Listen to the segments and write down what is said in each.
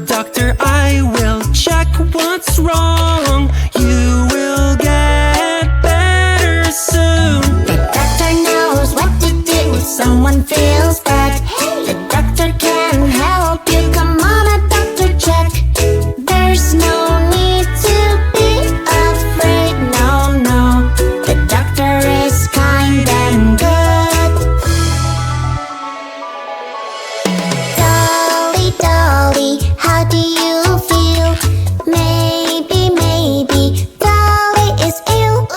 doctor, I will check what's wrong. You will get better soon. The doctor knows what to do if someone feels bad. The doctor can help you. Come on, a doctor check. There's no need to be afraid. No, no. The doctor is kind and good. Dolly, Dolly, how do you feel? Maybe Dolly is ill.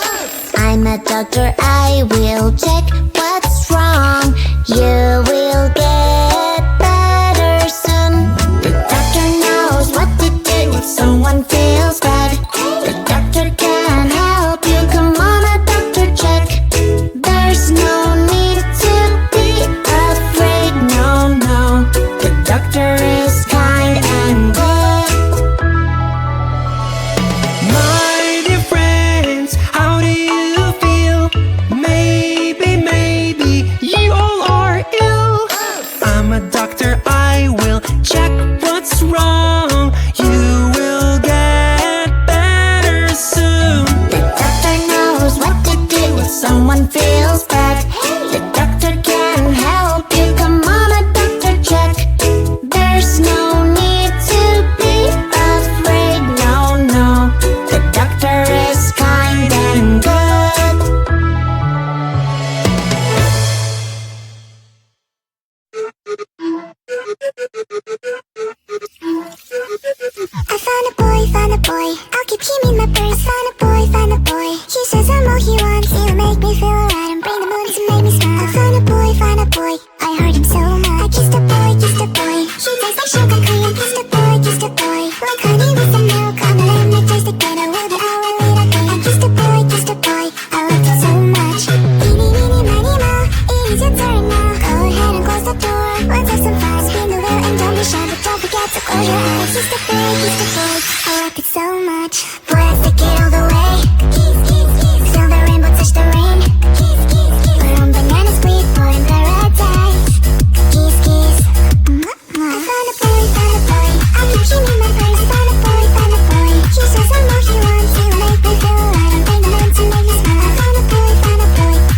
I'm a doctor, I will check what's wrong. You will get better soon. The doctor knows what to do if someone feels bad. The doctor can help you. Come on, a doctor check. There's no need to be afraid. No, no. The doctor is kind and good. My dear friends, how do you feel? Maybe you all are ill. I'm a doctor, I will check what's wrong. You will get better soon. The doctor knows what to do if someone feels bad. The doctor can help you. Come on, a doctor check. There's no need to be afraid. No, no. The doctor is kind and good. I found a boy, I'll keep him in my purse. Found a boy, he says I'm all he wants. He'll make me feel alright and bring the moon to make me smile. I found a boy, I heard him so much. I kissed a boy, he tastes like sugar cream. I kissed a boy, like honey with some milk. I'ma let me taste again, I will be our little thing. I kissed a boy, I liked it so much. Eeny, meeny, miny, moe, it is your turn now. Go ahead and close the door, let's have some fun. Spin the wheel and don't be shy, but don't forget to close your eyes. Kissed a boy, I liked it so much. Boy, let's take it all the way. Feel the rainbow touch the rain. We're on banana split, boy in paradise. Kiss, kiss. I found a boy, I'll keep him in my purse. Found a boy, he says I'm all he wants. He'll make me feel alright and bring the moon to make me smile. I found a boy,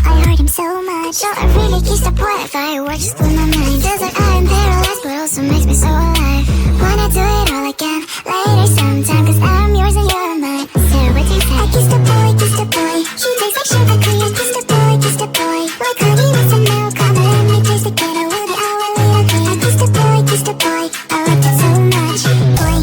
I heard him so much. So I really kissed a boy, fireworks just blew my mind. Feels like I am paralyzed, but also makes me so alive. Wanna do it all again later sometime, cause I'm yours and you're mine. So what do you say? I kissed a boy, he tastes like sugar cream. I kissed a boy, like honey with some milk. I'ma let me taste again, I will be our little thing. I kissed a boy, I liked it so much. Boy,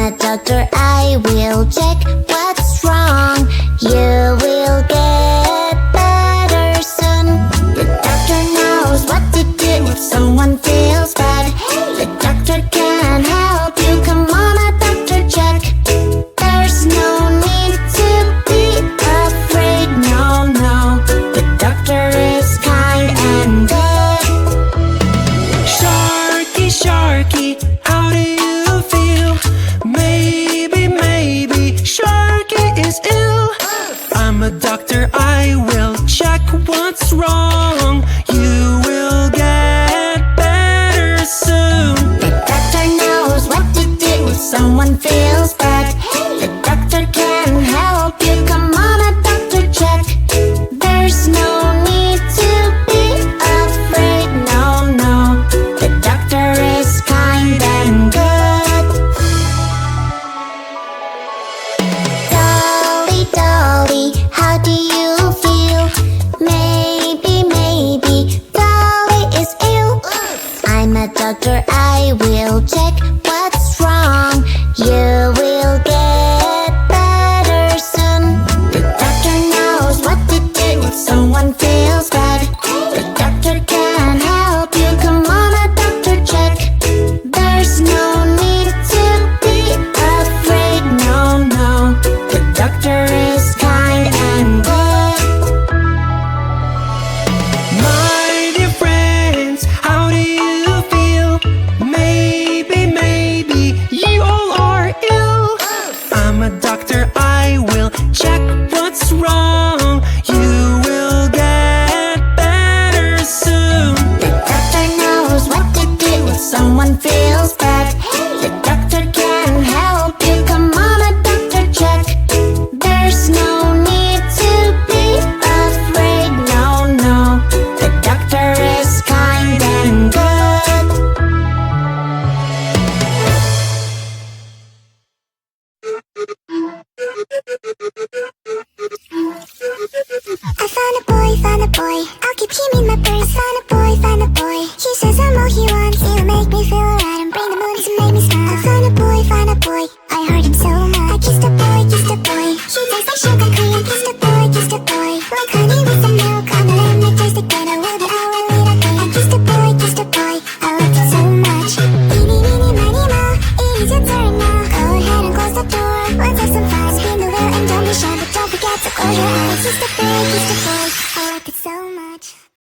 I'm a doctor, I will check what's wrong. You will get better soon. The doctor knows what to do if someone feels bad. The doctor can help you, come on, a doctor check. There's no need to be afraid, no, no. The doctor is kind and good. Sharky, Sharky, how do you feel? Maybe Sharky is ill. I'm a doctor, I will check what's wrong. You will get better soon. The doctor knows what to do if someone feels bad. The doctor can help you, come on, a doctor check. There's no need to be afraid, no, no. The doctor is kind and good. Dolly, Dolly, how do you feel? Maybe Dolly is ill. I'm a doctor, I will check what's wrong. You will get better soon. The doctor knows what to do if someone feels bad. The doctor can help you, come on, a doctor check. There's no need to be afraid, no, no. The doctor is kind and good. My dear friends, how do you feel? Maybe you all are ill. I'm a doctor, I will check what's wrong. You will get better soon. The doctor knows what to do if someone feels bad. The doctor can help you, come on, a doctor check. There's no need to be afraid, no, no. The doctor is kind and good. I found a boy, I'll keep him in my purse. Found a boy, he says I'm all he wants. He'll make me feel alright and bring the moon to make me smile. I found a boy, I heard him so much. I kissed a boy, he tastes like sugar cream. Kissed a boy, like honey with some milk. I'ma let me taste it good, I will be our little queen. I kissed a boy, I loved it so much. Eeny, meeny, miny, moe, it is your turn now. Go ahead and close the door, let's have some fun. Spin the wheel and don't be shy, but don't forget to close your eyes. Kissed a boy, I like it so much.